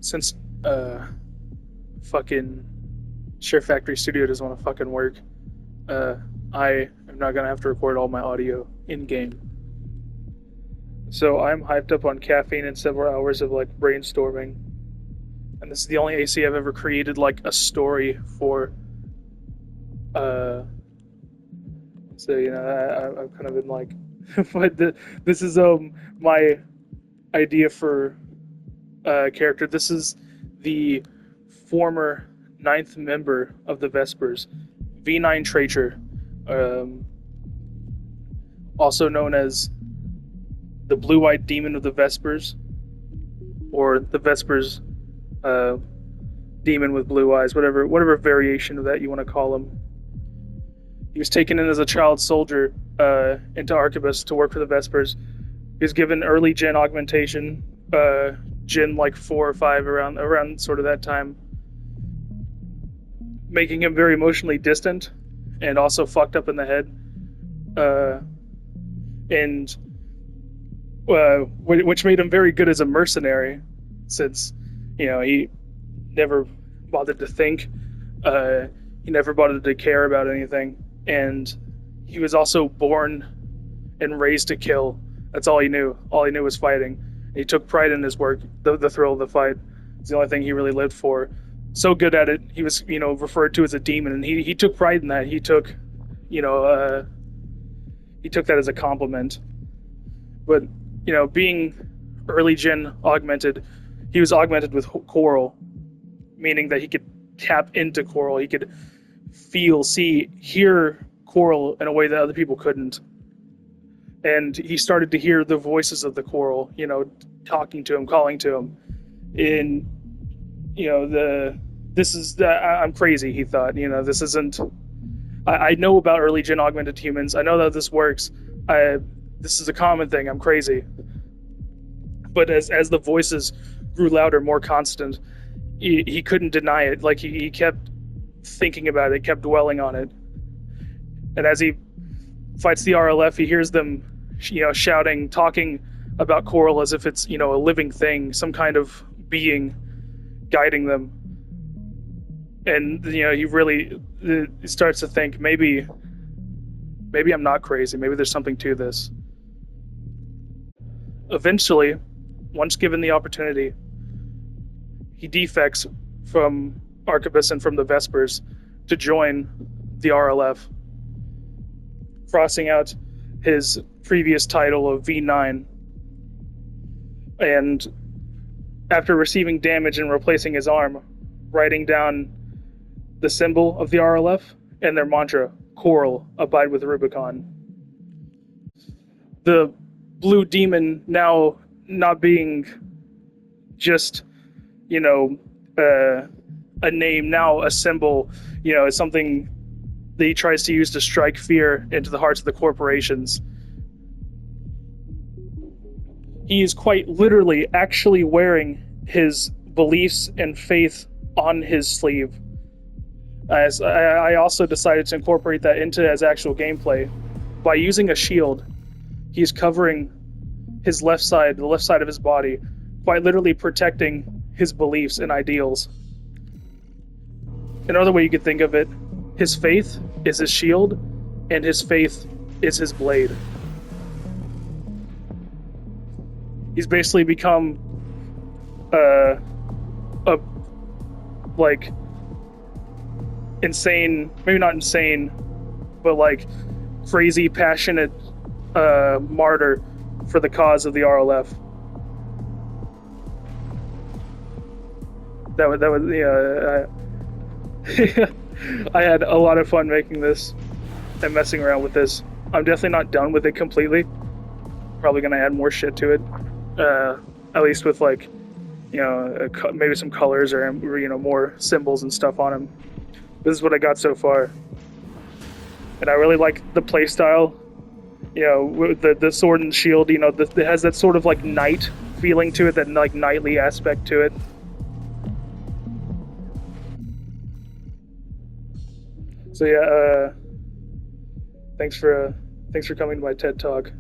since fucking Share Factory Studio doesn't want to fucking work, uh, I am not gonna have to record all my audio in game. So I'm hyped up on caffeine and several hours of like brainstorming, and this is the only AC I've ever created like a story for. Uh, so I've kind of been like, but this is my idea for character. This is the former ninth member of the Vespers, V9 Treacher, um, also known as the Blue-Eyed Demon of the Vespers, or the Vespers uh, demon with blue eyes, whatever variation of that you want to call him. He was taken in as a child soldier into Arquebus to work for the Vespers. He was given early Gen augmentation, Gen like 4 or 5 around sort of that time, making him very emotionally distant and also fucked up in the head. And which made him very good as a mercenary, since he never bothered to think, he never bothered to care about anything, and he was also born and raised to kill. That's all he knew. All he knew was fighting. He took pride in his work. The thrill of the fight. It's the only thing he really lived for. So good at it, he was referred to as a demon, and he took pride in that. He took that as a compliment. But being early gen augmented, he was augmented with coral, meaning that he could tap into coral. He could feel, see, hear coral in a way that other people couldn't. And he started to hear the voices of the coral, talking to him, calling to him. In I'm crazy, he thought. This isn't. I know about early gen augmented humans. I know that this works. This is a common thing. I'm crazy. But as the voices grew louder, more constant, he couldn't deny it. Like he kept thinking about it, kept dwelling on it. And as he fights the RLF, he hears them, shouting, talking about coral as if it's, a living thing, some kind of being guiding them. And he really starts to think, maybe I'm not crazy. Maybe there's something to this. Eventually, once given the opportunity, he defects from Arquebus and from the Vespers to join the RLF, crossing out his previous title of V9. And after receiving damage and replacing his arm, writing down the symbol of the RLF and their mantra, Coral, abide with Rubicon. The blue demon now not being just, a name, now a symbol, is something that he tries to use to strike fear into the hearts of the corporations. He is quite literally actually wearing his beliefs and faith on his sleeve. As I also decided to incorporate that into as actual gameplay. By using a shield, he's covering his the left side of his body, quite literally protecting his beliefs and ideals. Another way you could think of it, his faith is his shield, and his faith is his blade. He's basically become insane, maybe not insane, but like crazy, passionate martyr for the cause of the RLF. That was I had a lot of fun making this and messing around with this. I'm definitely not done with it completely. Probably gonna add more shit to it, at least with like, maybe some colors or more symbols and stuff on him. This is what I got so far, and I really like the playstyle. With the sword and shield. It has that sort of like knight feeling to it, that like knightly aspect to it. So yeah, thanks for coming to my TED Talk.